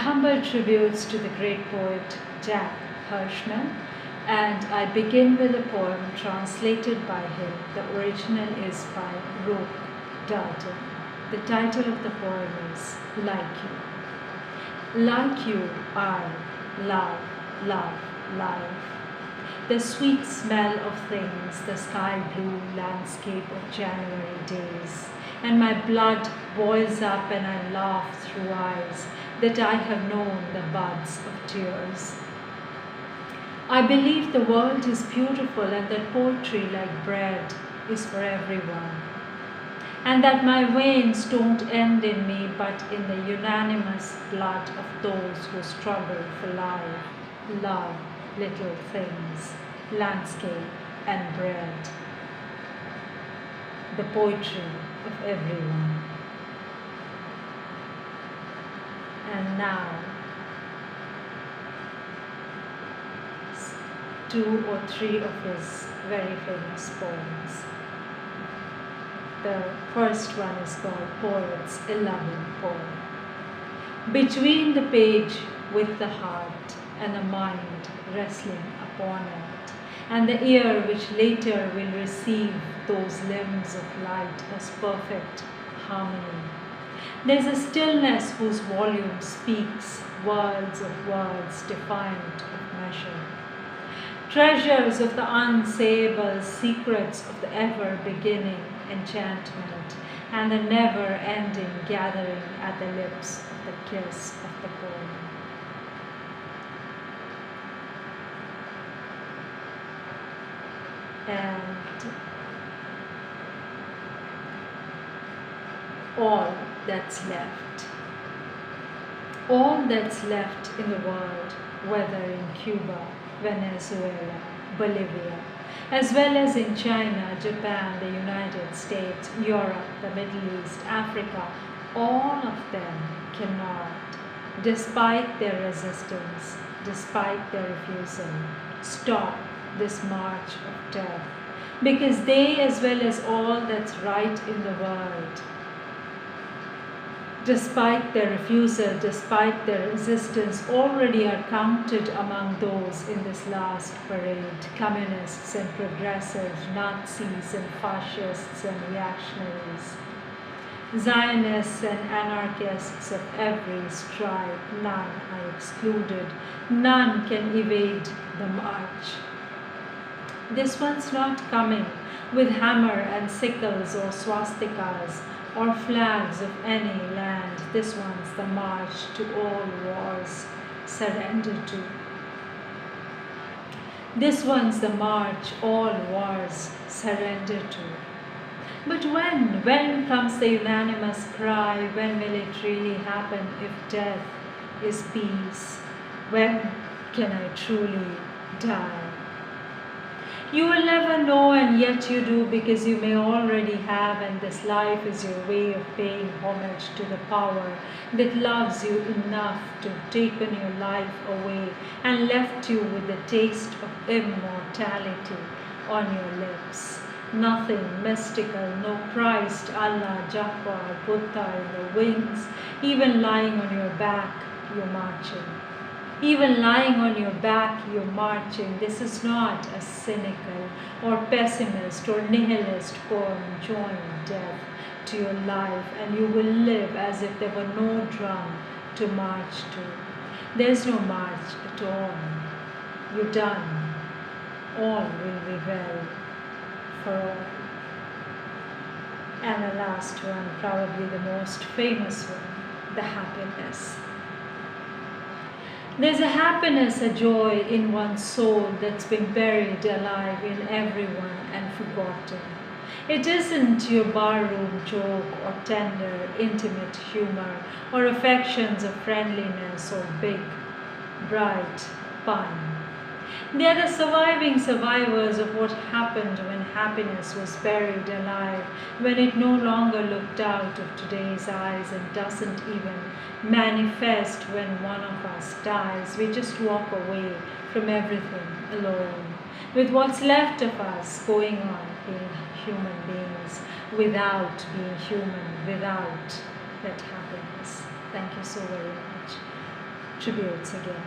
humble tributes to the great poet Jack Hirshman, and I begin with a poem translated by him. The original is by Roque Dalton. The title of the poem is Like You. Like you, I love, love, life. The sweet smell of things, the sky blue landscape of January days. And my blood boils up and I laugh through eyes that I have known the buds of tears. I believe the world is beautiful and that poetry, like bread, is for everyone. And that my veins don't end in me but in the unanimous blood of those who struggle for life, love, little things, landscape and bread. The poetry of everyone. And now, 2 or 3 of his very famous poems. The first one is called Poet's 11th Poem. Between the page with the heart and the mind wrestling upon it, and the ear which later will receive those limbs of light as perfect harmony, there's a stillness whose volume speaks words of words defiant of measure. Treasures of the unsayable, secrets of the ever-beginning enchantment, and the never-ending gathering at the lips of the kiss of the poem. And all that's left. All that's left in the world, whether in Cuba, Venezuela, Bolivia, as well as in China, Japan, the United States, Europe, the Middle East, Africa, all of them cannot, despite their resistance, despite their refusal, stop this march of death, because they, as well as all that's right in the world, despite their refusal, despite their resistance, already are counted among those in this last parade, communists and progressives, Nazis and fascists and reactionaries, Zionists and anarchists of every stripe, none are excluded, none can evade the march. This one's not coming with hammer and sickles or swastikas, or flags of any land. This one's the march to all wars, surrender to. This one's the march, all wars, surrender to. But when comes the unanimous cry? When will it really happen if death is peace? When can I truly die? You will never know, and yet you do, because you may already have, and this life is your way of paying homage to the power that loves you enough to have taken your life away and left you with the taste of immortality on your lips. Nothing mystical, no Christ, Allah, Japa, Buddha in the wings, even lying on your back, you're marching. Even lying on your back, you're marching. This is not a cynical or pessimist or nihilist poem. Join death to your life and you will live as if there were no drum to march to. There's no march at all. You're done. All will be well for all. And the last one, probably the most famous one, the happiness. There's a happiness, a joy in one's soul that's been buried alive in everyone and forgotten. It isn't your barroom joke or tender, intimate humor or affections of friendliness or big, bright pun. They are the surviving survivors of what happened when happiness was buried alive, when it no longer looked out of today's eyes and doesn't even manifest when one of us dies. We just walk away from everything alone, with what's left of us going on being human beings, without being human, without that happiness. Thank you so very much. tributes again.